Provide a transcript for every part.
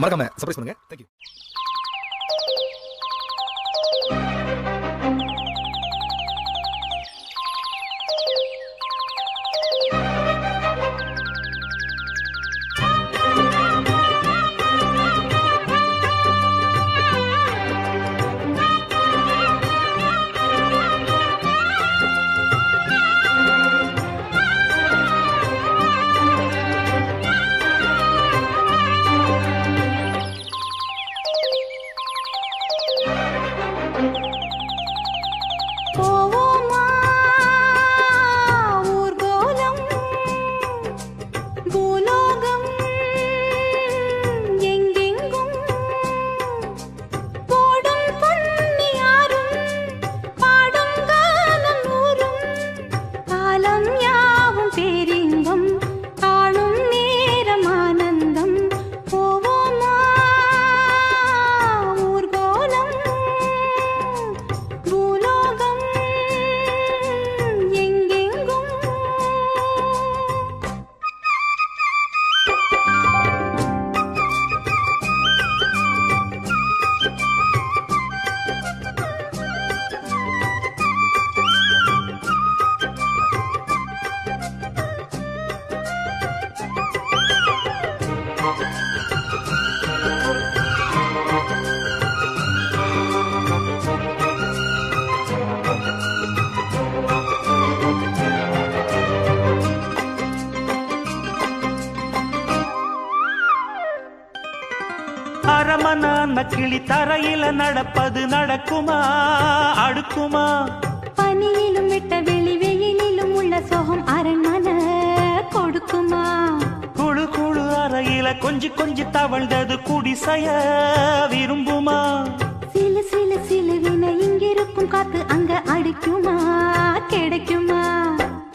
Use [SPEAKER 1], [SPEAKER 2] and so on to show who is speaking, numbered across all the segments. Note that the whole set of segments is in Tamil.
[SPEAKER 1] மறக்காம சர்ப்ரைஸ் பண்ணுங்க. தேங்க்யூ.
[SPEAKER 2] அரமனான கிளி தரையில நடப்பது நடக்குமா அடுக்குமா?
[SPEAKER 3] பனியிலும் விட்ட வெளி வெயிலிலும் உள்ள சோகம் அரண்மனை கொடுக்குமா?
[SPEAKER 2] குழு குழு அறையில கொஞ்சி கொஞ்சி தவழ்ந்தது குடிசைய விரும்புமா?
[SPEAKER 3] சிலு சிலு சிலுவின இங்கிருக்கும் காத்து அங்க அடிக்குமா கிடைக்குமா?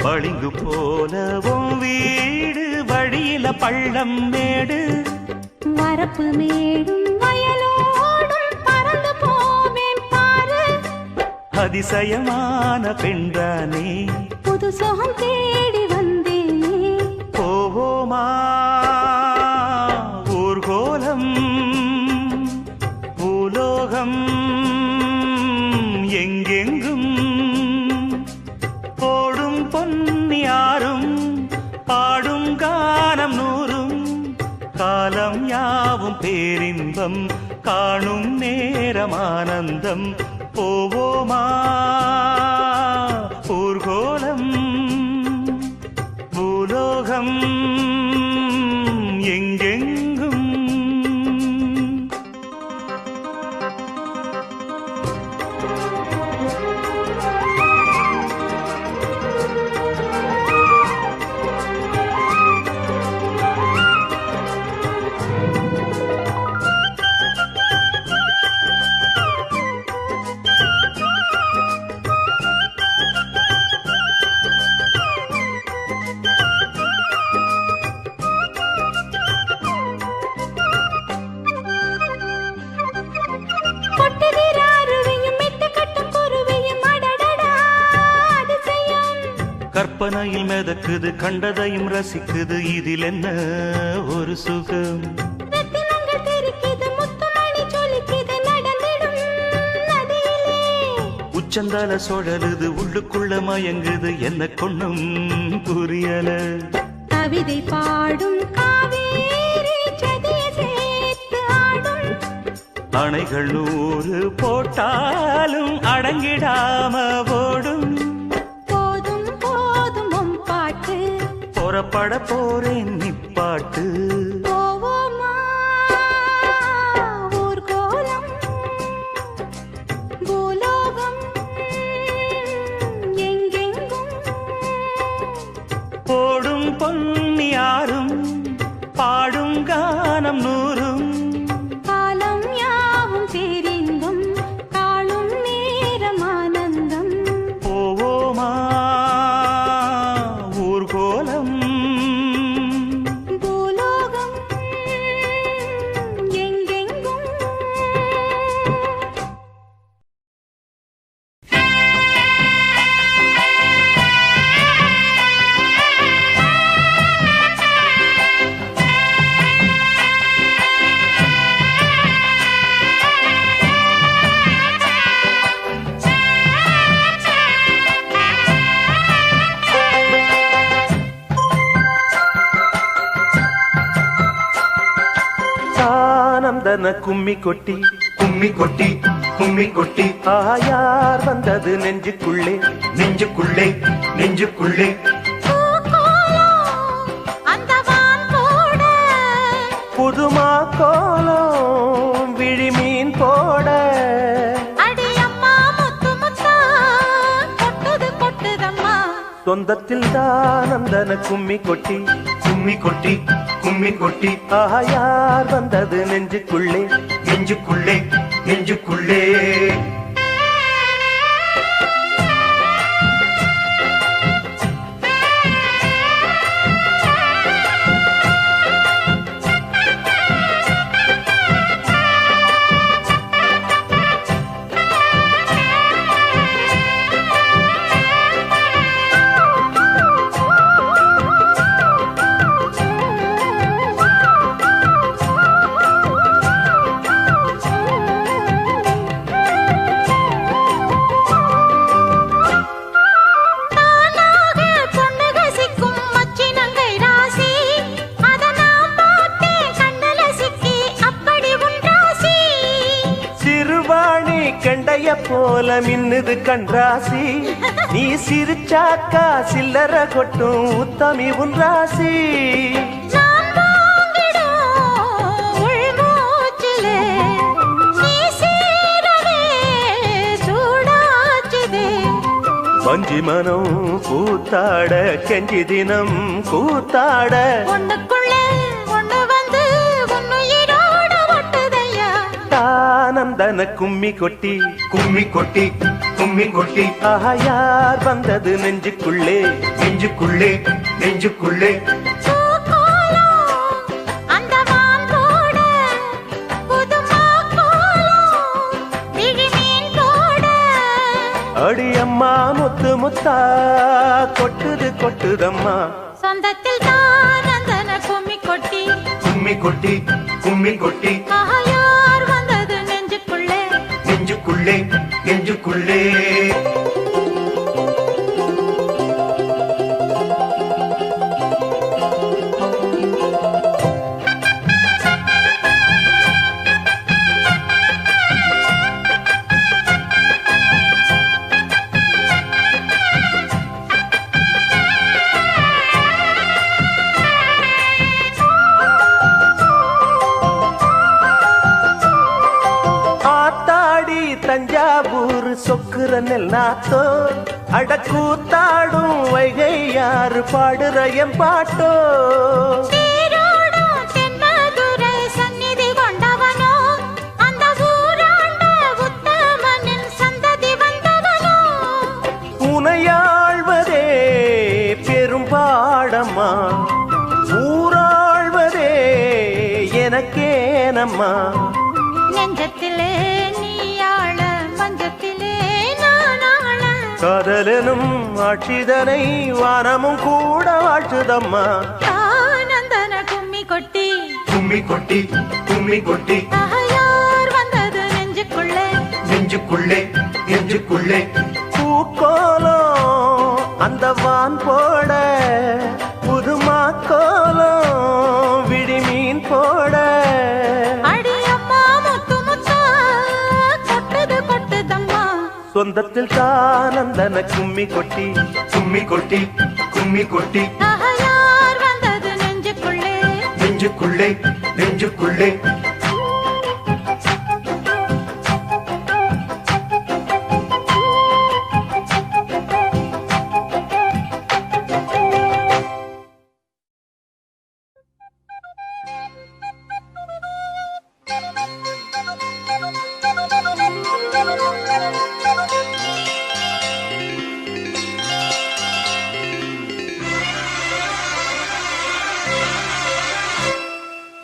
[SPEAKER 2] பளிங்கு போலவும் வீடு வழியில பள்ளம் மேடு
[SPEAKER 3] வரப்பு மேடும் வயலோடும் பறந்து போவேன் பாரு.
[SPEAKER 2] அதிசயமான பெண்தானே
[SPEAKER 3] புது சோகம் தேடி வந்தேனே.
[SPEAKER 2] போவோமா ஊர்கோலம் பூலோகம் எங்கெங்கும் போடும் பொன்னியாரும் பாடும் கானம் நூறும் காலம் யாவும் பேரின்பம் காணும் நேரம் ஆனந்தம். போவோமா ஊர்கோலம் பூலோகம் எங்கெங்கும். கற்பனையில் மிதக்குது கண்டதையும் ரசிக்குது இதில் என்ன ஒரு சுகம்? உச்சந்தால சுழலுது உள்ளுக்குள்ள மயங்குது என்ன கொண்ணும் புரியல.
[SPEAKER 3] கவிதை பாடும் காவேரி சதிய சேர்த்து ஆடும்.
[SPEAKER 2] அணைகள் 100 போட்டாலும் அடங்கிடாம ஓடும். புறப்பட போறேன் நிப்பாட்டு.
[SPEAKER 3] போவோமா ஊர்கோலம் பூலோகம் எங்கெங்கும்
[SPEAKER 2] போடும் பொன்னியாரும் பாடும் கானம் நூறும்
[SPEAKER 3] காலம் யாவும் பேரின்பம் காணும் நேரம் ஆனந்தம்.
[SPEAKER 2] போவோமா ஊர்கோலம்
[SPEAKER 3] பூலோகம் எங்கெங்கும்.
[SPEAKER 2] நந்தன கும்மி கொட்டி
[SPEAKER 1] கும்மி கொட்டி கும்மி கொட்டி
[SPEAKER 2] ஆயார் வந்தது நெஞ்சுக்குள்ளே
[SPEAKER 1] நெஞ்சுக்குள்ளே நெஞ்சுக்குள்ளே
[SPEAKER 2] புதுமா கோலம் விழிமீன் போட சொந்தத்தில் தான் நந்தன கும்மி கொட்டி
[SPEAKER 1] கும்மி கொட்டி கும்மி கொட்டி
[SPEAKER 2] ஆயார் வந்தது நெஞ்சுக்குள்ளே
[SPEAKER 1] நெஞ்சுக்குள்ளே நெஞ்சுக்குள்ளே
[SPEAKER 2] கண்டைய போல மின்னுது கண்ராசி நீ சிரிச்சாக்கா சில்லற கொட்டும் உத்தமி உன் ராசி வஞ்சி மனம் கூத்தாட கெஞ்சி தினம் கூத்தாட நந்தன கும்மி கொட்டி
[SPEAKER 1] கும்மி கொட்டி கும்மி கொட்டி
[SPEAKER 2] ஆயார் வந்தது நெஞ்சுக்குள்ளே
[SPEAKER 1] நெஞ்சுக்குள்ளே நெஞ்சுக்குள்ளே
[SPEAKER 2] அடியம்மா முத்து முத்தா கொட்டுது கொட்டுதம்மா
[SPEAKER 3] சொந்தத்தில் தான் நந்தன கும்மி கொட்டி
[SPEAKER 1] கும்மி கொட்டி கும்மி கொட்டி
[SPEAKER 3] ஆயார் வந்தது நெஞ்சுக்குள்ளே
[SPEAKER 1] நெஞ்சுக்குள்ளே நெஞ்சுக்குள்ளே
[SPEAKER 2] தஞ்சாவூர் சொக்குற நெல்லாத்தோ அடக்கூத்தாடும் வைகை யாரு பாடுற என் பாட்டோ உனையாழ்வதே பெரும்பாடம்மா ஊராழ்வதே எனக்கேனம்மா
[SPEAKER 3] நெஞ்சத்திலே
[SPEAKER 2] காதலனும் ஆட்சிதனை வானமும் கூட வாழ்த்துதம்மா
[SPEAKER 3] நந்தன கும்மி கொட்டி
[SPEAKER 1] கும்மி கொட்டி கும்மி கொட்டி
[SPEAKER 3] ஆயார் வந்தது நெஞ்சுக்குள்ளே
[SPEAKER 1] நெஞ்சுக்குள்ளே நெஞ்சுக்குள்ளே
[SPEAKER 2] பூக்கோலம் அந்த வான் போட புதுமா கோலம் விழிமீன் போட சொந்தத்தில் தான் நந்தன கும்மி கொட்டி
[SPEAKER 1] கும்மி கொட்டி கும்மி கொட்டி
[SPEAKER 3] ஆயார் வந்தது நெஞ்சுக்குள்ளே
[SPEAKER 1] நெஞ்சுக்குள்ளே நெஞ்சுக்குள்ளே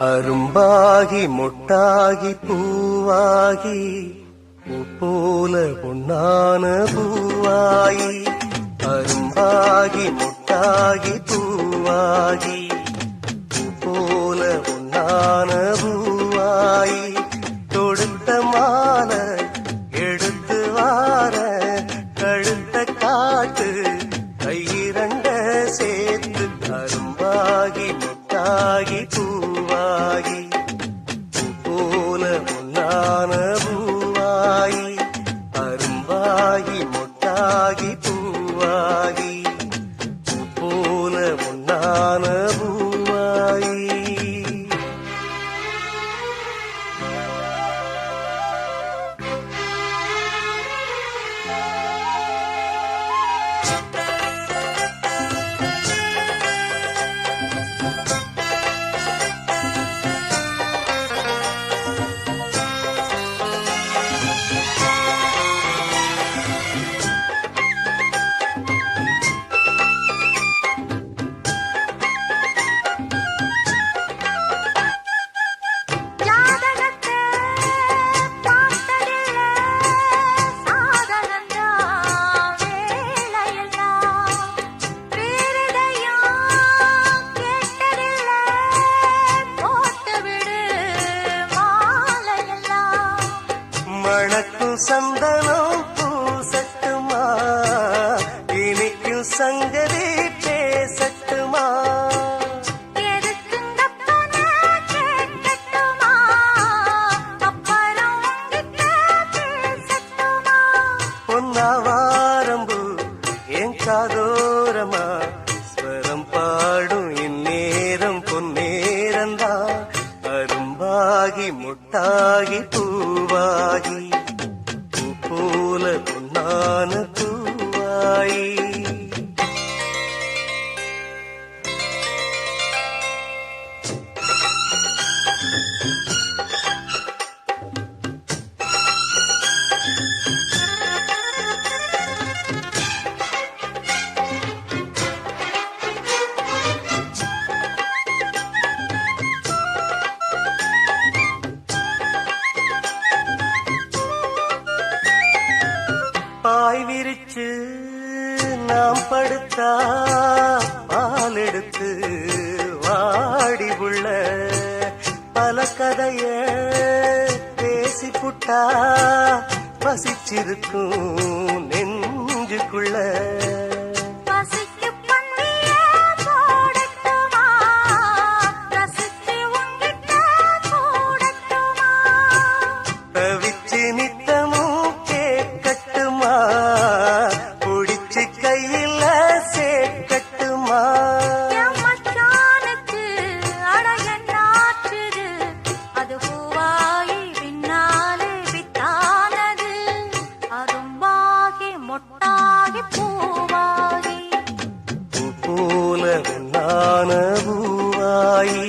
[SPEAKER 2] அரும்பாகி முட்டாகி பூவாகி பூ போல பொன்னான பூவாயி அரும்பாகி முட்டாகி பூவாகி பூ போல பொன்னான பூவாயி தொடுத்த மாலை எடுத்து வார கழுத்த காட்டு கையிரண்ட சேர்த்து அரும்பாகி முட்டாகி பூவாகி பூ போல பாடும் இந்நேரம் பொன்னேரந்தான் அரும்பாகி முட்டாகி பூவாகி பூ போல பொன்னான பூவாயி பாய் விரிச்சு நாம் படுத்தா பால் எடுத்து வாடி உள்ள பல கதைய பேசி புட்டா பசிச்சிருக்கும் நெஞ்சுக்குள்ள தவிச்சு நித்தமும் கேட்கட்டுமா புடிச்சு கையில சேர்க்கட்டுமா
[SPEAKER 3] அது பூவாயி பின்னாலே வித்தானது அதும்பாகி மொட்டாகி பூவாகி
[SPEAKER 2] பூ போல பொன்னான பூவாயி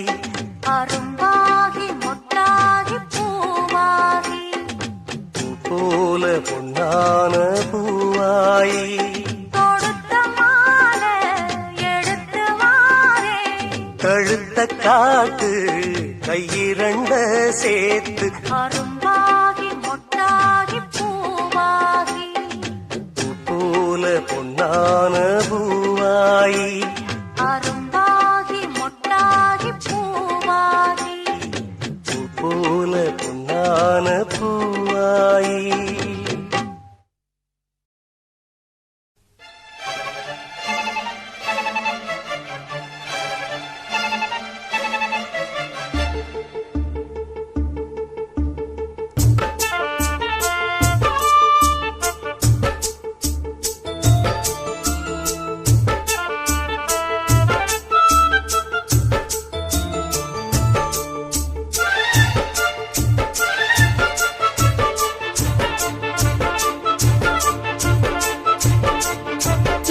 [SPEAKER 3] அரும்பாகி மொட்டாகி பூவாகி
[SPEAKER 2] பூ போல பொன்னான பூவாயி
[SPEAKER 3] தொடுத்த மாலை எடுத்து வாரே
[SPEAKER 2] கழுத்த காட்டு கையிரண்ட சேர்த்து
[SPEAKER 3] அரும்பாகி மொட்டாகி பூவாகி
[SPEAKER 2] பூ போல பொன்னான பூவாயி
[SPEAKER 3] அரும்பாகி மொட்டாகி பூவாகி
[SPEAKER 2] பூ போல பொன்னான பூவாயி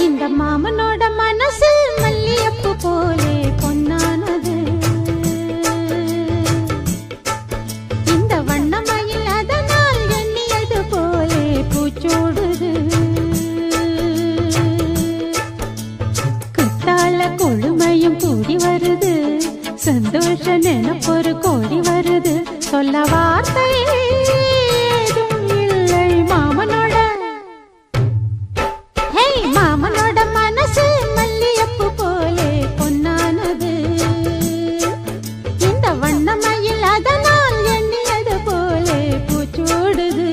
[SPEAKER 3] இந்த மாமனோட மனசு மல்லியப்பு போலே பொன்னானது இந்த வண்ணமயில் அதனால் எண்ணியது போலே பூச்சோடுது குத்தால கொழுமையும் கூடி வருது சந்தோஷ நினைப்பொரு கோடி வருது சொல்ல வார்த்தை ஏதும் இல்லை மாமனோட மாமனோட மனசு மல்லியப்பு போலே பொன்னானது இந்த வண்ணமயில் அதனால் எண்ணியது போலே பூச்சோடுது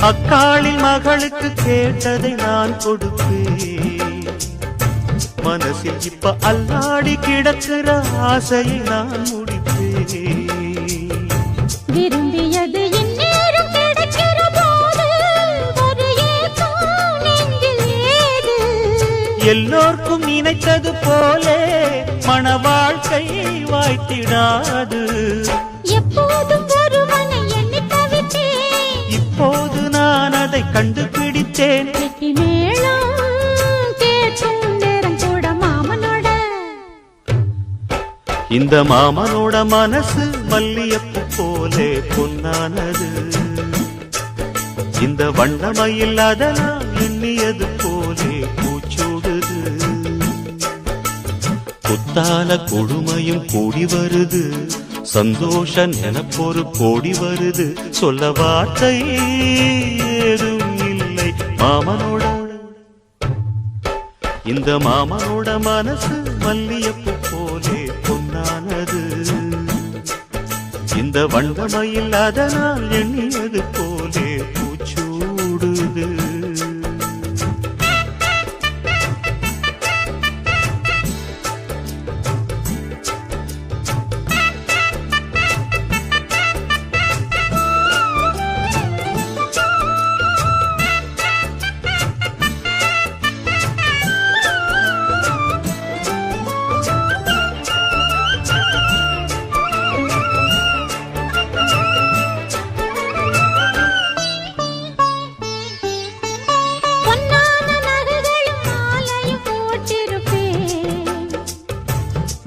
[SPEAKER 4] அக்காளின் மகளுக்கு கேட்டதை நான் கொடுப்பேன் மனசில் இப்ப அல்லாடி கிடக்கிற ஆசையை நான் முடிப்பேன்
[SPEAKER 3] விரும்பியது இந்நேரம் கிடைக்கிற போது ஒரு ஏக்கம் நெஞ்சில் ஏது
[SPEAKER 4] எல்லோர்க்கும் நினைத்தது போலே மன வாழ்க்கை வாய்த்திடாது
[SPEAKER 3] எப்போதும் ஒருவனை எண்ணி தவித்தேன்
[SPEAKER 4] இப்போது நான் அதை கண்டுபிடித்தேன்
[SPEAKER 3] கெட்டி மேளம் கேட்கும் நேரம் கூட மாமனோட
[SPEAKER 4] இந்த மாமனோட மனசு மல்லியப்பு போலே பொன்னானது இந்த வண்ணமயில் அதனால் எண்ணியது போலே பூச்சூடுது புத்தால கொடுமையும் கூடி வருது சந்தோஷ நினைப்பொரு கோடி வருது சொல்ல வார்த்தை ஏதும் இல்லை மாமனோட இந்த மாமனோட மனசு மல்லியப்பு போலே பொன்னானது இந்த வண்டமையில் அதனால் எண்ணியது போலே பூச்சூடுது.
[SPEAKER 3] பொன்னான நகைகளும் மாலையும் போட்டிருப்பேன்.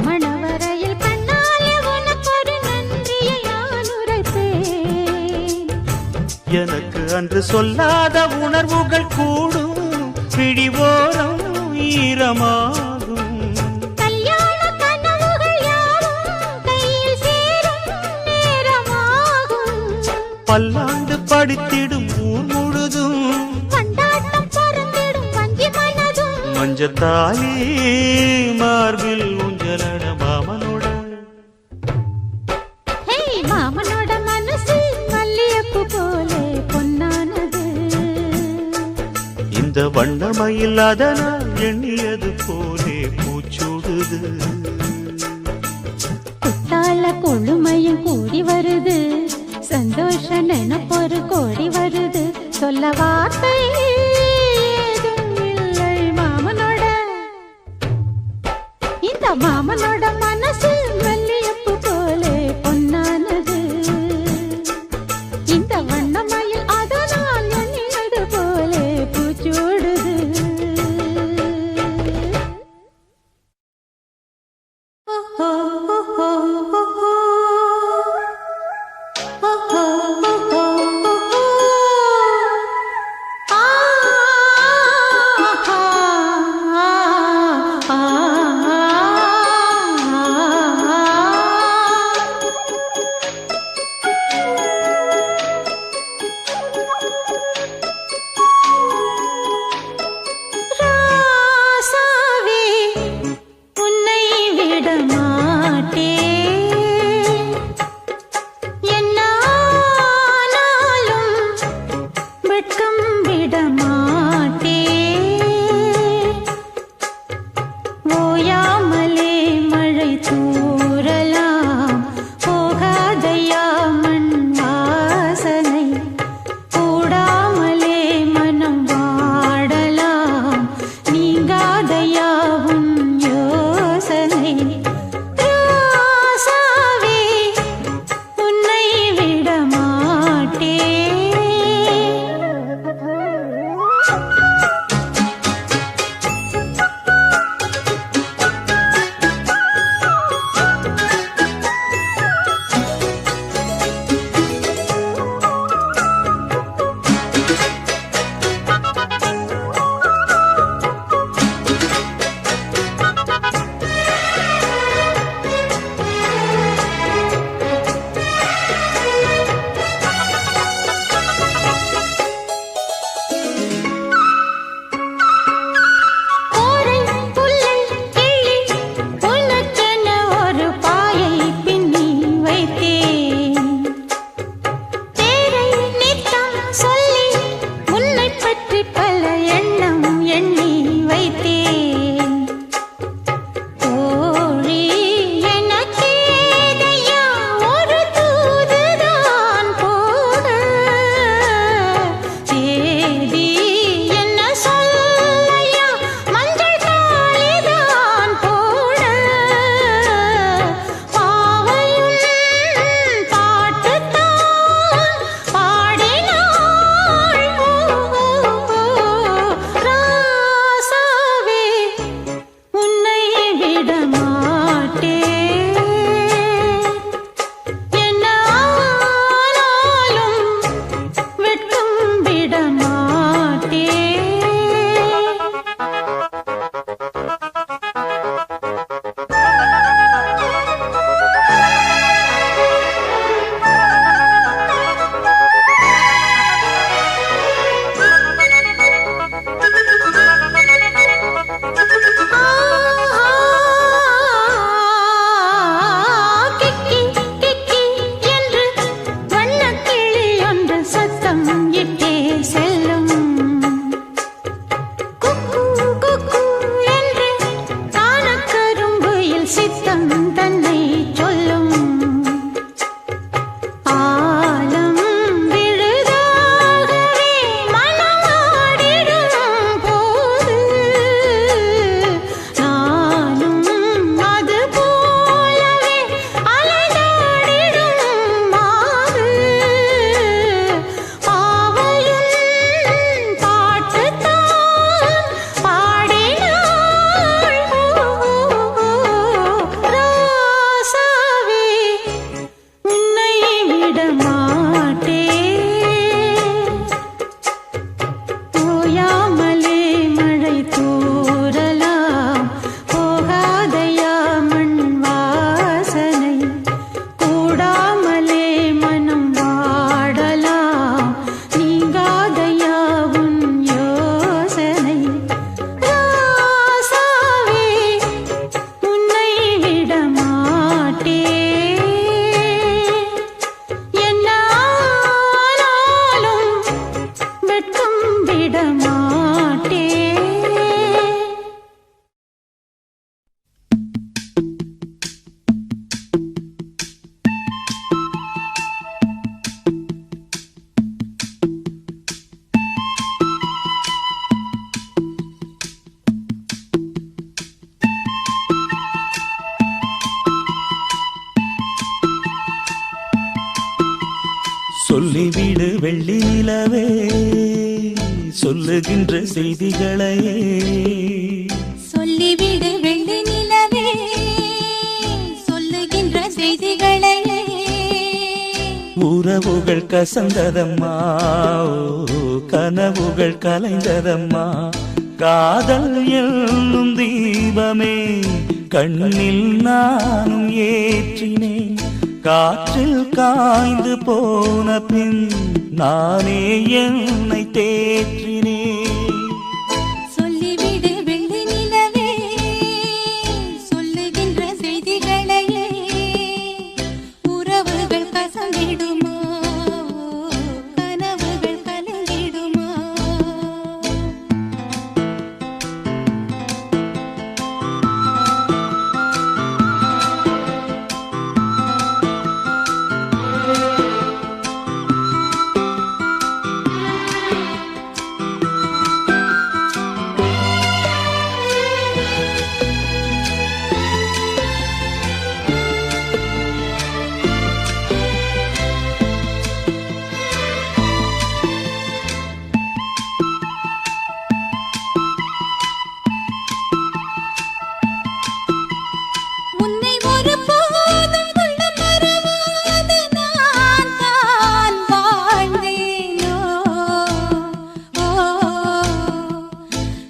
[SPEAKER 3] மணவரையில் கண்ணாலே உனக்கொரு நன்றியை நான் உரைப்பேன்.
[SPEAKER 4] எனக்கு அன்று சொல்லாத உணர்வுகள் கூடும், பிடிவோரம் ஈரமாகும்.
[SPEAKER 3] கல்யாண கனவுகள் யாவும் கையில் சேரும் நேரமாகும்.
[SPEAKER 4] பல்லாண்டு படித்திடும் ஊர் முழுதும்
[SPEAKER 3] கொண்டாட்டம் பறந்திடும் வஞ்சி மனதும்.
[SPEAKER 4] மஞ்சத்தாலி மார்பில் ஊஞ்சலட மாமனோட.
[SPEAKER 3] ஹே, மாமனோட மனசு மல்லியப்பு போலே பொன்னானது.
[SPEAKER 4] இந்த வண்ணமயில் அதனால் எண்ணியது போலே பூச்சூடுது.
[SPEAKER 3] குத்தால கொழுமையும் கூடி வருது, சந்தோஷ நினைப்பொரு கோடி வருது. சொல்ல வார்த்தை ஏதும் இல்லை மாமனோட. இந்த மாமனோட மனசு மல்லியப்பு போலே பொன்னானது. இந்த வண்ணமயில் அதனால் எண்ணினது போலே பூச்சூடுது. ஓஹோ, ஓஹோ, ஓஹோ. ஓஹோ, ஓஹோ, ஓஹோ. ஆ
[SPEAKER 4] சொல்லிவிடு வெள்ளி நிலவே சொல்லுகின்ற செய்திகளையே
[SPEAKER 3] சொல்லிவிடு வெள்ளி நிலவே சொல்லுகின்ற செய்திகளையே
[SPEAKER 4] உறவுகள் கசந்ததம்மா கனவுகள் கலைந்ததம்மா காதல் என்னும் தீபமே கண்ணில் நானும் ஏற்றினேன் காற்றில் காய்ந்து போன பின் நானே என்னை தேற்றினேன்
[SPEAKER 3] சொல்லிவிடு வெள்ளி நிலவே சொல்லுகின்ற செய்திகளையே உறவுகள் கசந்திடுமா கனவுகள் கலந்திடுமா உன்னை ஒருபோதும் உள்ளம் மறவாது நான் தான் வாழ்ந்தேனோ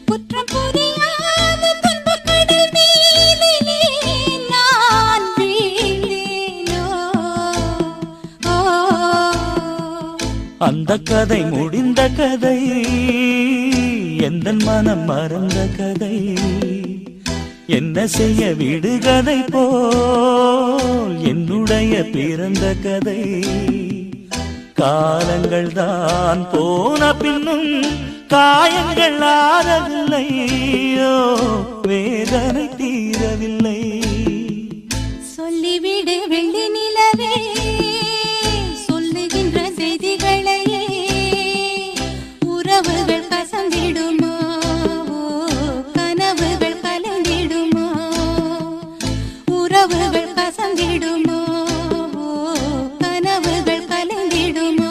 [SPEAKER 3] குற்றம் புரியாத துன்பக் கடல் மீதிலே நான் வீழ்ந்தேனோ
[SPEAKER 4] அந்த கதை முடிந்த கதை எந்தன் மனம் மறந்த கதை என்ன செய்ய விடுகதை போல் என்னுடைய பிறந்த கதை காலங்கள் தான் போன பின்னும் காயங்கள் ஆறவில்லையோ வேதனை தீரவில்லை
[SPEAKER 3] சொல்லிவிடு வெள்ளி நிலவே சொல்லுகின்ற செய்திகளையே உறவுகள் கசந்திடுமா கனவுகள் கலந்திடுமா உறவுகள் கசந்திடுமா கனவுகள் கலந்திடுமா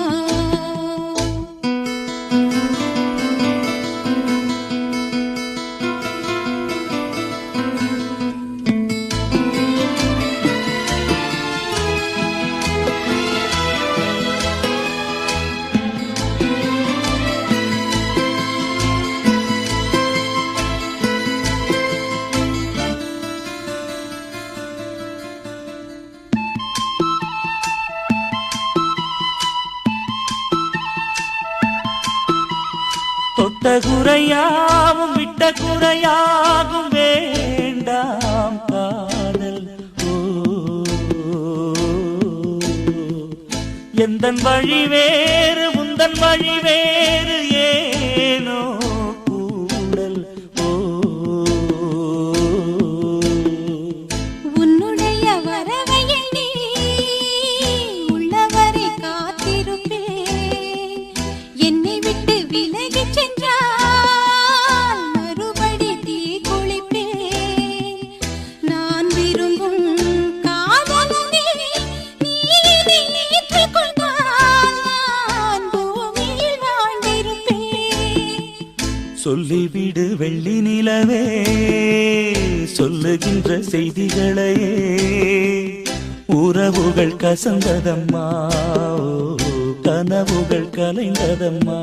[SPEAKER 4] தொட்ட குறையாவும் விட்ட குறையாகும் வேண்டாம் காதல் எந்தன் வழி வேறு உந்தன் வழி வேறு ஏனோ கூடல்
[SPEAKER 3] உன்னுடைய வரவை எண்ணி உள்ளவரை காத்திருப்பேன் என்னை விட்டு விலகிச் சென்றால் மறுபடி தீ குளிப்பேன் நான் விரும்பும் காதலனே நீ இதை ஏற்றுக்கொண்டால் நான் பூமியில் வாழ்ந்திருப்பேன்
[SPEAKER 4] சொல்லிவிடு வெள்ளி நிலவே சொல்லுகின்ற செய்திகளையே உறவுகள் கசந்ததம்மா கனவுகள் கலைந்ததம்மா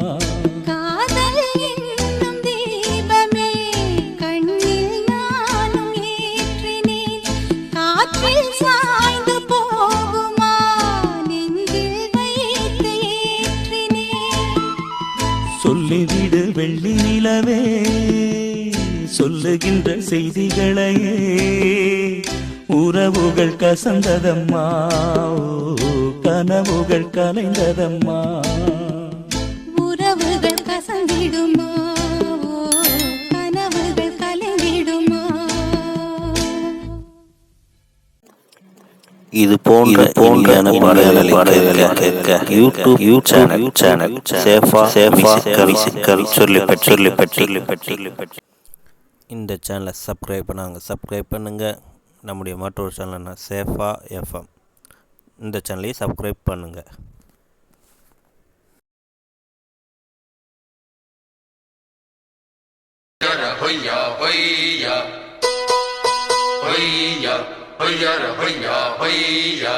[SPEAKER 3] காதல் என்னும் தீபமே கண்ணில் நானும் ஏற்றினேன் காற்றில் சாய்ந்து போகுமா நெஞ்சில் வைத்து ஏற்றினேன்
[SPEAKER 4] சொல்லிவிடு வெள்ளி நிலவே சொல்லுகின்ற செய்திகளையே உறவுகள் கசந்ததம்மா கனவுகள் கலைந்ததம்மா
[SPEAKER 3] உறவுகள் கசந்திடுமா கனவுகள் கலைந்திடுமா
[SPEAKER 2] இது போன்ற பாடல்களை கேட்க யூடியூப் சேனல் சேஃபா சொல்லி பற்றி இந்த சேனலை சப்ஸ்கிரைப் பண்ணுங்கள் நம்முடைய மற்றொரு சேனல்னா சேஃபா எஃப்எம் இந்த சேனலையும் சப்ஸ்கிரைப் பண்ணுங்கள்.
[SPEAKER 5] hoyara hoya hoya hoya hoyara hoya hoya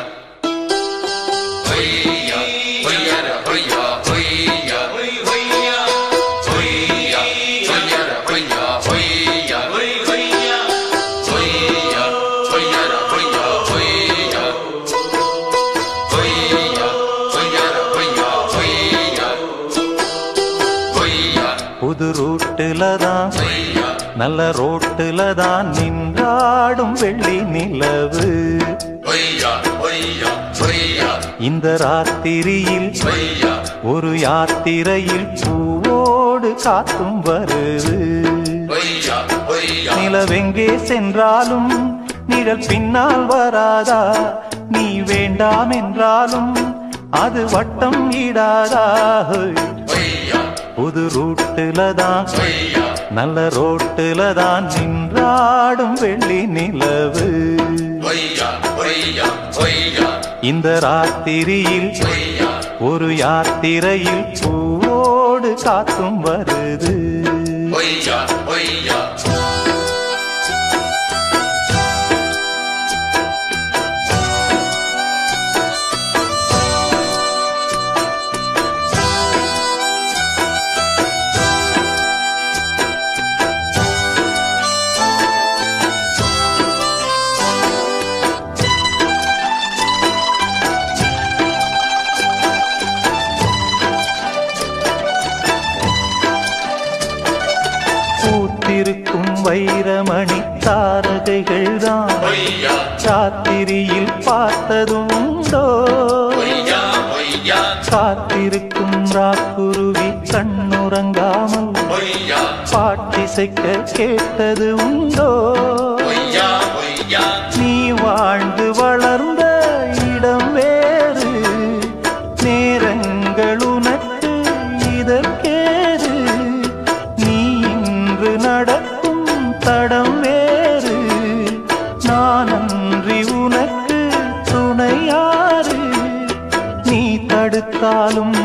[SPEAKER 5] hoya hoyara hoya hoya hoya hoyara hoya hoya hoya hoyara hoya hoya hoyara hoya hoya
[SPEAKER 4] புது ரூட்டுல தான் நல்ல ரோட்டுல தான் நின்றாடும் வெள்ளி நிலவு. இந்த ராத்திரியில் ஒரு யாத்திரையில் பூவோடு காத்தும் வருது. நிலவெங்கே சென்றாலும் நிழல் பின்னால் வராதா? நீ வேண்டாம் என்றாலும் அது வட்டம் இடாதா? புது ரூட்டுல தான் நல்ல ரோட்டுல தான் நின்றாடும் வெள்ளி நிலவு. இந்த ராத்திரியில் ஒரு யாத்திரையில் பூவோடு காத்தும் வருது. பூத்திருக்கும் வைரமணி தாரகைகள் தான் ராத்திரியில் பார்த்ததுண்டோ? காத்திருக்கும் ராக்குருவி கண்ணுறங்காமல் பாட்டிசைக்க கேட்டது உண்டோ? நீ வாழ்ந்து வளர்ந்த இடம் வேறு, நேரங்கள் உனக்கு இதற்கேது. நீ இன்று நடக்கும் தடம் வேறு, நான் அன்றி உனக்கு துணையாறு. நீ தடுத்தாலும்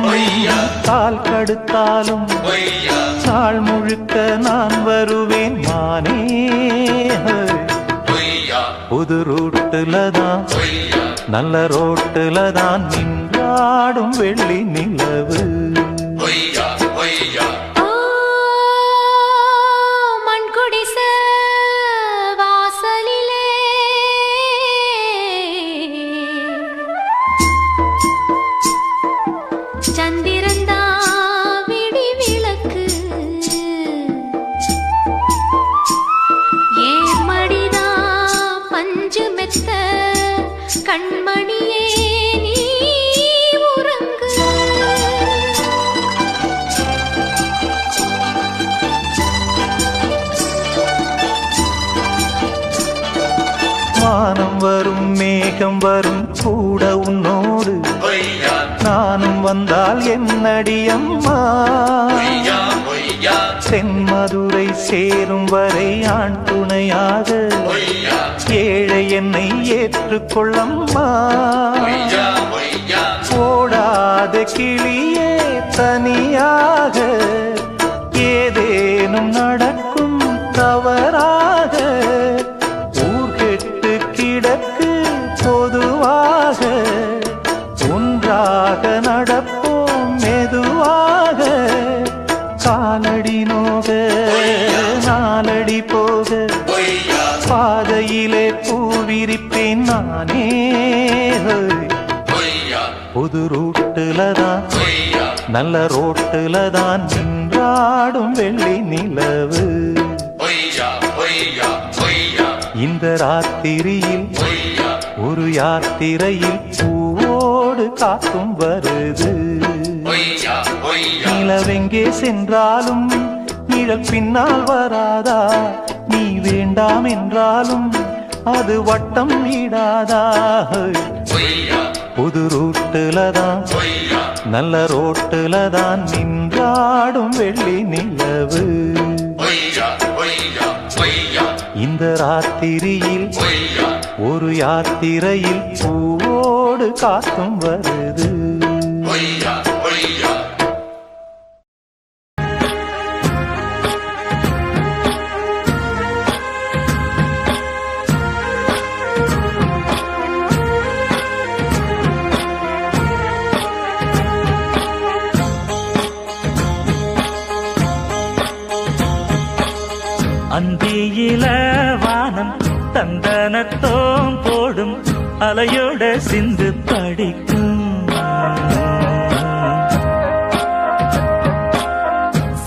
[SPEAKER 4] கால் கடுத்தாலும் நாள் முழுக்க நான் வருவேன் மானே. புது ரூட்டுல தான் நல்ல ரோட்டுல தான் நின்றாடும் வெள்ளி நிலவு.
[SPEAKER 3] மண்குடிச வாசலிலே சந்திரந்தா விடி விளக்கு, ஏன் மடிதா பஞ்சு மெத்த கண்மணியே நீ உறங்கு.
[SPEAKER 4] வானம் வரும் மேகம் வரும் கூட உன்னோடு, நானும் வந்தால் என்னடி அம்மா? தென்மதுரை சேரும் வரை ஆண் துணையாக ஏழை என்னை ஏற்றுக்கொள்ளம்மா. ஓடாத கிளியே தனியாக ஏதேனும் நடக்கும் தவறாக, ஊர்கெட்டு கிடக்கு பொதுவாக ஒன்றாக நடப்போம் மெதுவாக. காலடி நோக நாலடி போக பாதையிலே பூவிரிப்பேன் நானே. புது ரூட்டுல தான் நல்ல ரோட்டுல தான் நின்றாடும் வெள்ளி நிலவு. இந்த ராத்திரியில் ஒரு யாத்திரையில் பூவோடு காத்தும் வருது. நிலவெங்கே சென்றாலும் நிழல் பின்னால் வராதா? நீ வேண்டாம் என்றாலும் அது வட்டம் இடாதா? புது ரூட்டுல தான் நல்ல ரோட்டுல தான் நின்றாடும் வெள்ளி நிலவு. இந்த ராத்திரியில் ஒரு யாத்திரையில் பூவோடு காத்தும் வருது. அந்தியில வானம் தந்தனத்தோம் போடும் அலையோட சிந்து படிக்கும்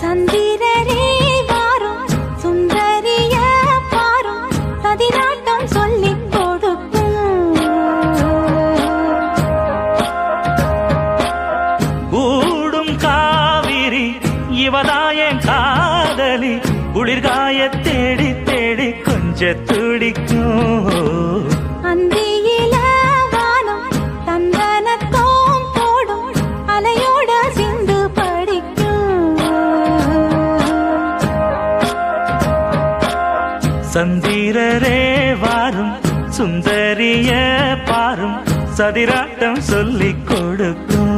[SPEAKER 3] சந்திரரே வாரும் சுந்தரிய பாரும் சதிராட்டம் சொல்லிக் கொடுக்கும்
[SPEAKER 4] கூடும் காவிரி இவதாயன் காதலி குளிர்காய தேடி தேடி கொஞ்ச துடிக்கும்
[SPEAKER 3] அந்தியில வானம் தந்தனத்தோம் போடும் அலையோட சிந்து படிக்கும்
[SPEAKER 4] சந்திரரே வாரும் சுந்தரிய பாரும் சதிராட்டம் சொல்லிக் கொடுக்கும்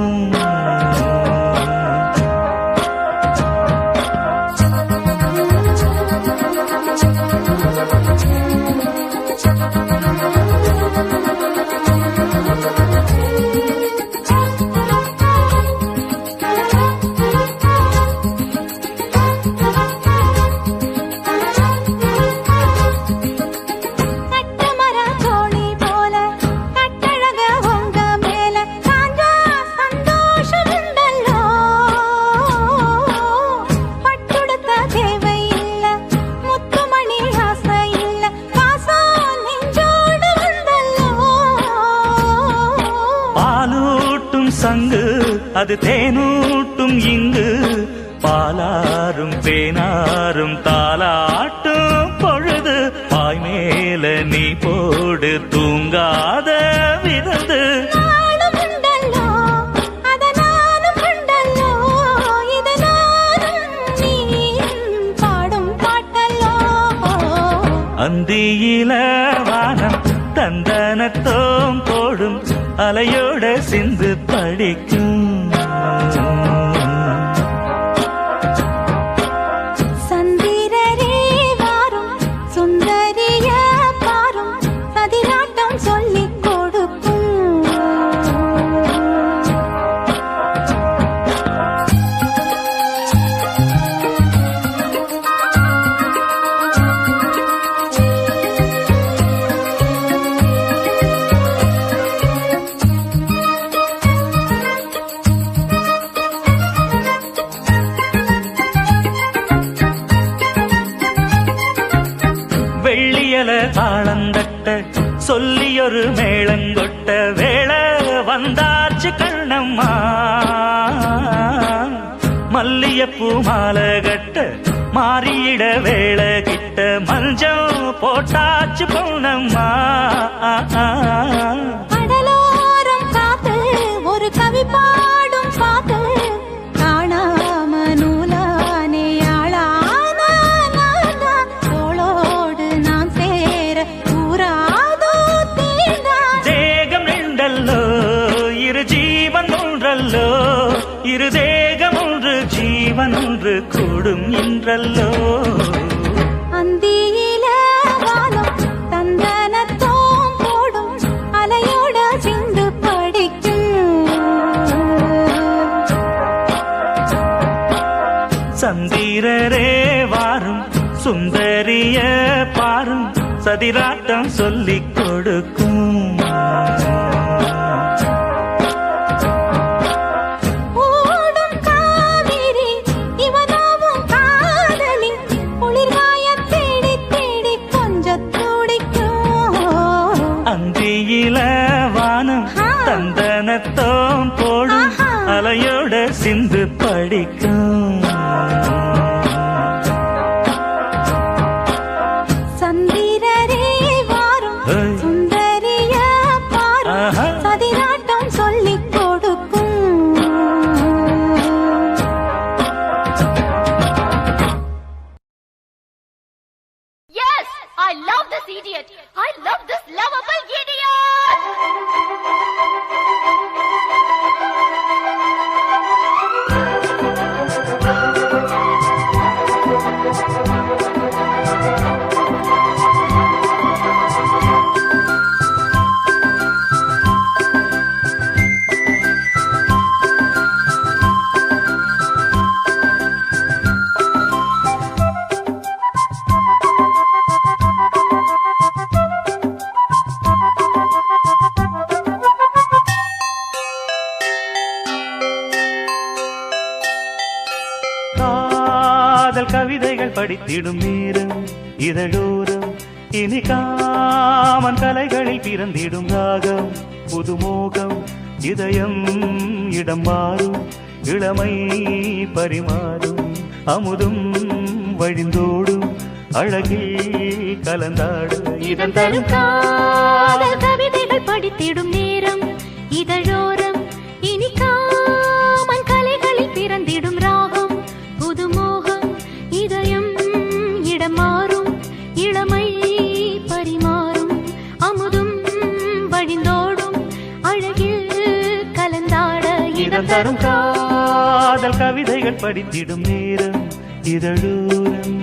[SPEAKER 3] கட்டமர தோணி போல கட்டழக உங்க மேல காஞ்சா சந்தோஷம் உண்டல்லோ பட்டுடுத்த தேவை இல்ல முத்துமணி ஆசை இல்ல பாசம் நெஞ்சோடு வந்தல்லோ
[SPEAKER 4] பாலூட்டும் சங்கு அது தேனூட்டும் இங்கு பாலாரும் தேனாரும் தாலாட்டும் பொழுது பாய் மேல நீ போடு தூங்காத விருந்து
[SPEAKER 3] நாளும் உண்டல்லோ அத நானும் உண்டல்லோ இத நானும் நீயும் பாடும் பாட்டல்லோ
[SPEAKER 4] அந்தியில வானம் தந்தனத்தோம் போடும் அலையோட சிந்து படிக்கும்
[SPEAKER 3] சந்திரரே வாரும் சுந்தரிய பாரும் சதிராட்டம் சொல்லிக் கொடுக்கும்
[SPEAKER 4] வெள்ளியல தாளந்தட்ட சொல்லியொரு மேளங்கொட்ட வேளை வந்தாச்சு கண்ணம்மா மல்லியப்பூ மாலை கட்ட மாறியிட வேளை கிட்ட மஞ்சம் போட்டாச்சு பொண்ணம்மா
[SPEAKER 3] கடலோரம் காத்து ஒரு கவி பாடும் பாத்து காணாம நூலானே ஆளான தோளோடு நாம் சேர கூறாதோ தீண்டான்
[SPEAKER 4] தேகம் ரெண்டல்லோ இரு ஜீவன் ஒன்றல்லோ இரு தேகம் ஒன்று ஜீவன் ஒன்று கூடும் என்றல்லோ
[SPEAKER 3] அந்தியில வானம் தந்தனத்தோம் போடும் அலையோட சிந்து படிக்கும்
[SPEAKER 4] சந்திரரே வாரும் சுந்தரிய பாரும் சதிராட்டம் சொல்லிக் கொடுக்கும்
[SPEAKER 3] ஓடும் காவிரி இவனாவும் காதலி குளிர்காய தேடி தேடி கொஞ்சம் துடிக்கும்
[SPEAKER 4] அந்தியில வானம் தந்தனத்தோம் போடும் அலையோட சிந்து படிக்கும்
[SPEAKER 3] சந்திரரே வாரும் சுந்தரிய பாரும் சதிராட்டம் சொல்லிக் கொடுக்கும்
[SPEAKER 6] Yes! I love this idiot! I love this lovable idiot!
[SPEAKER 4] காதல் கவிதைகள் படித்திடும் நேரம் இதழோரம் இனி காமன் கலைகளில் பிறந்திடும் ராகம் புதுமோகம் இதயம் இடம் மாறும் இளமை பரிமாறும் அமுதும் வழிந்தோடும் அழகில் கலந்தாடு
[SPEAKER 3] இதன் தரும் காதல் கவிதைகள் படித்திடும் நேரம் இதழோரம் இனி காமன் கலைகளில் பிறந்திடும் ராகம் புதுமோகம் இதயம் இடம் மாறும் இளமை பரிமாறும் அமுதும் வழிந்தோடும் அழகில் கலந்தாட
[SPEAKER 4] இதன் தரும் காதல் கவிதைகள் படித்திடும் நேரம் இதழோரம்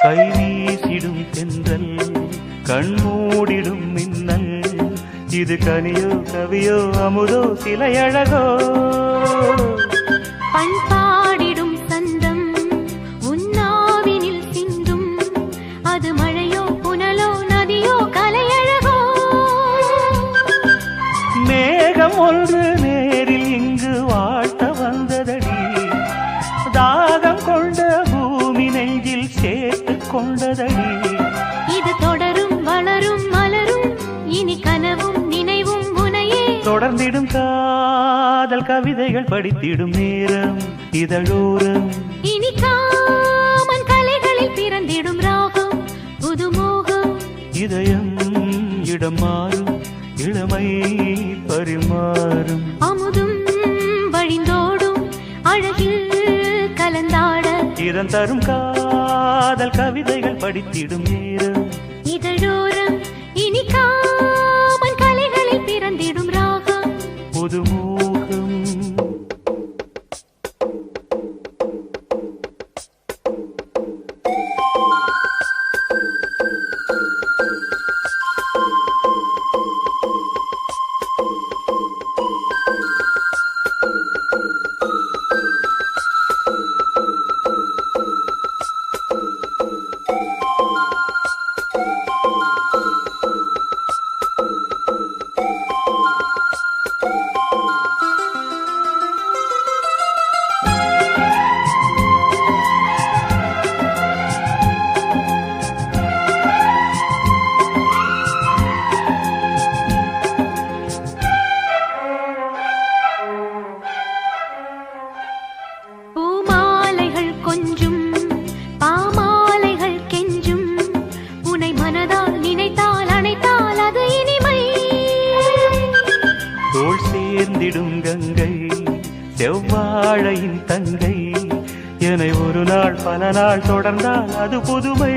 [SPEAKER 4] கை வீசிடும் தென்றல் கண்மூடிடும் மின்னல் இது கனியோ கவியோ அமுதோ சிலையழகோ
[SPEAKER 3] பண்பாடிடும் சந்தம் உன்னாவினில் சிந்தும் அது மழையோ புனலோ நதியோ கலையழகோ
[SPEAKER 4] மேகம் ஒன்று நேரில் இங்கு வாழ்த்த வந்ததடி தாகம் கொண்ட பூமி நெஞ்சில் சேர்த்து கொண்டதடி
[SPEAKER 3] இது தொடரும் வளரும் மலரும் இனி கனவும் நினைவும் உனையே
[SPEAKER 4] தொடர்ந்திடும் காதல் கவிதைகள் படித்திடும் நேரம் இதழோரம்
[SPEAKER 3] இனி காமன் கலைகளில் பிறந்திடும் ராகம் புதுமோகம்
[SPEAKER 4] இதயம் இடம் மாறும் இளமை பரிமாறும்
[SPEAKER 3] அமுதும் வழிந்தோடும் அழகில் கலந்தாட
[SPEAKER 4] இதன் தரும் காதல் கவிதைகள் படித்திடும் நேரம்
[SPEAKER 3] இதழோரம் இனி காமன் கலைகளில் பிறந்திடும் ராகம்
[SPEAKER 4] புதுமோகம்
[SPEAKER 3] பூமாலைகள் கொஞ்சும் பாமாலைகள் கெஞ்சும் உனை மனதால் நினைத்தால் அணைத்தால் அது இனிமை
[SPEAKER 4] தோள் சேர்ந்திடும் கங்கை செவ்வாழையின் தங்கை என்னை ஒரு நாள் பல நாள் தொடர்ந்தால் அது புதுமை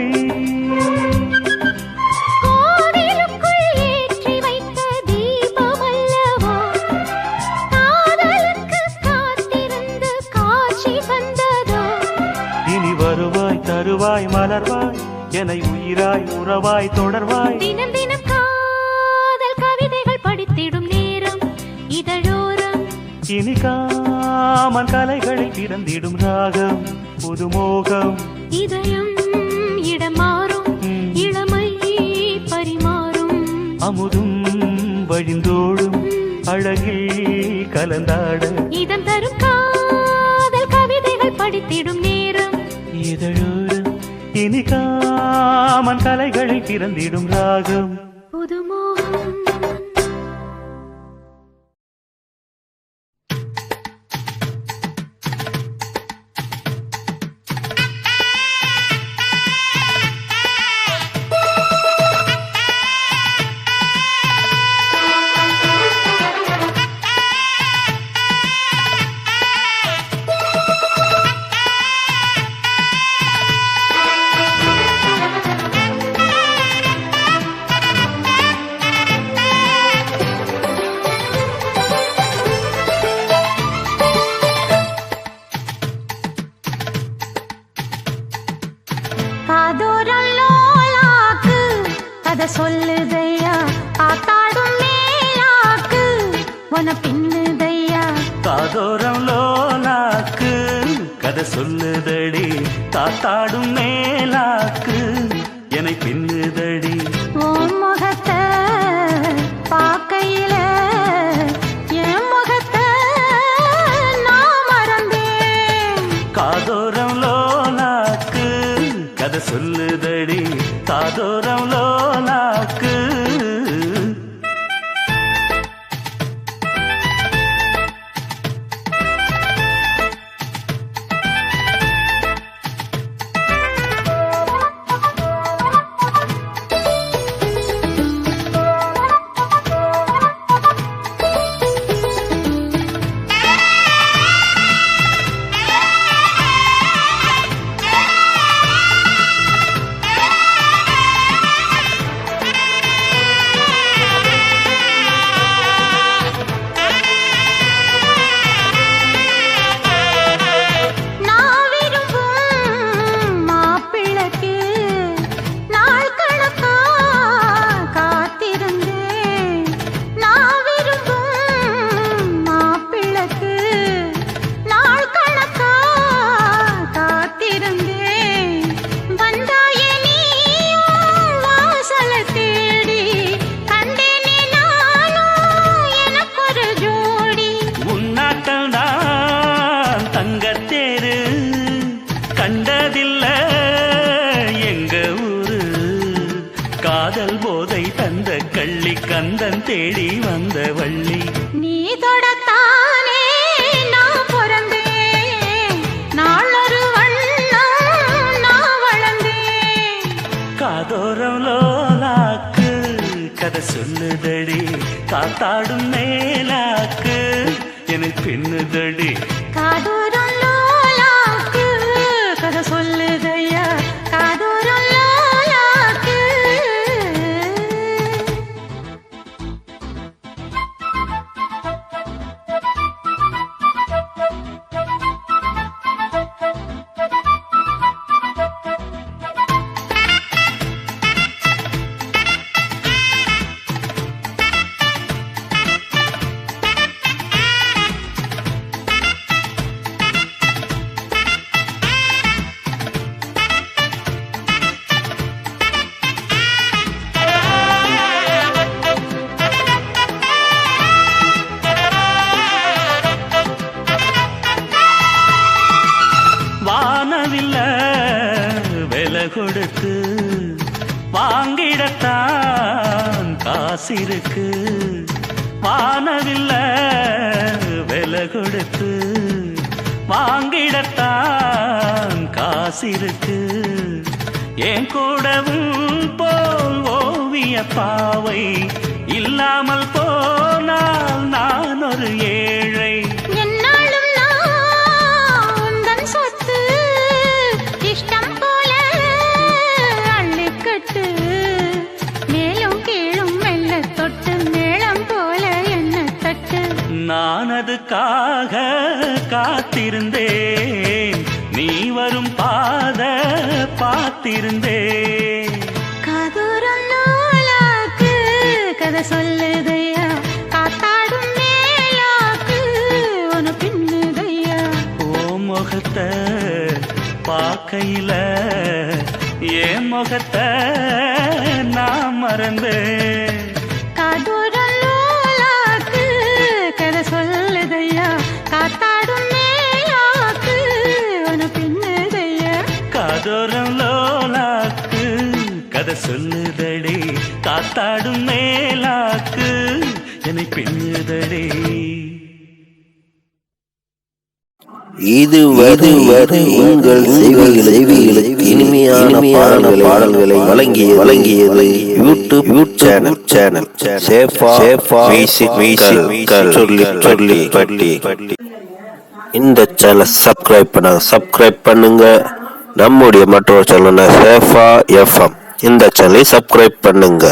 [SPEAKER 3] கோவிலுக்குள் ஏற்றி வைத்த தீபம் அல்லவா காதலுக்கு காத்திருந்து காட்சி தந்ததோ
[SPEAKER 4] இனி வருவாய் தருவாய் மலர்வாய் என்னை உயிராய் உறவாய் தொடர்வாய்
[SPEAKER 3] தினம் தினம் காதல் கவிதைகள் படித்திடும் நேரம் இதழோரம்
[SPEAKER 4] இனி காமன் கலைகளில் பிறந்திடும் ராகம் புதுமோகம்
[SPEAKER 3] இதயம் இடம் மாறும் இளமை பரிமாறும்
[SPEAKER 4] அமுதும் வழிந்தோடும் அழகில் கலந்தாட
[SPEAKER 3] இதம் தரும் காதல் கவிதைகள் படித்திடும் நேரம்
[SPEAKER 4] இதழோரம் இனி காமன் கலைகளில் பிறந்திடும் ராகம்
[SPEAKER 3] புதுமோகம் உன பின்னுதையா
[SPEAKER 4] காதோரம் லோலாக்கு கதை சொல்லுதடி காத்தாடும் மேலாக்கு என்னை பின்னுதடி
[SPEAKER 3] ஓ முகத்தை பார்க்கையில என் முகத்தை நான் மறந்தேன்
[SPEAKER 4] காதோரம் லோலாக்கு கதை சொல்லுதடி காதோரம் லோலாக்கு கண்டதில்ல எங்க ஊரு காதல் போதை தந்த கள்ளி கந்தன் தேடி வந்த வள்ளி
[SPEAKER 3] நீ தொடத்தானே நான் பிறந்தேன் நாளொரு வண்ணம் நான் வளர்ந்தேன்
[SPEAKER 4] காதோரம் லோலாக்கு கதை சொல்லுதடி காத்தாடும் மேலாக்கு எனக்கு பின்னுதடி
[SPEAKER 3] காதோரம் லோலாக்கு கதை சொல்லுதையா காதோரம் லோலாக்கு
[SPEAKER 4] வானவில்ல விலை கொடுத்து வாங்கிடத்தான் காசிருக்கு வானவில்ல விலை கொடுத்து வாங்கிடத்தான் காசிருக்கு என் கூடவும் போல் ஓவிய பாவை இல்லாமல் போனால் நான் ஒரு ஏழை
[SPEAKER 3] என்னாலும் நான் உந்தன் சொத்து இஷ்டம் போல அள்ளிக்கட்டு மேலும் கீழும் மெல்ல தொட்டு மேளம் போல என்ன தட்டு
[SPEAKER 4] நான் அதுக்காக காத்திருந்தேன் நீ வரும் பாத பார்த்திருந்தேன்
[SPEAKER 3] காதோரம் லோலாக்கு கதை சொல்லுதையா காத்தாடும் மேலாக்கு உன பின்னுதையா
[SPEAKER 4] ஓ முகத்தை பார்க்கையில என் முகத்தை நான் மறந்தேன்
[SPEAKER 3] காதோரம் லோலாக்கு கதை சொல்லுதையா காத்தாடும் மேலாக்கு உன பின்னுதையா
[SPEAKER 4] காதோரம் லோலாக்கு கதை சொல்லுதடி காத்தாடும் மேலாக்கு என்னை பின்னுதடி
[SPEAKER 2] இதுவரை உங்கள் செவிகளுக்கு இனிமையான பாடல்களை வழங்கியது யூடியூப் சேனல் சேஃபா சொல்லி இந்த சேனலை சப்ஸ்கிரைப் பண்ணுங்க நம்முடைய மற்றொரு சேனல் சேஃபா எஃப்எம் இந்த சேனலை சப்ஸ்கிரைப் பண்ணுங்க.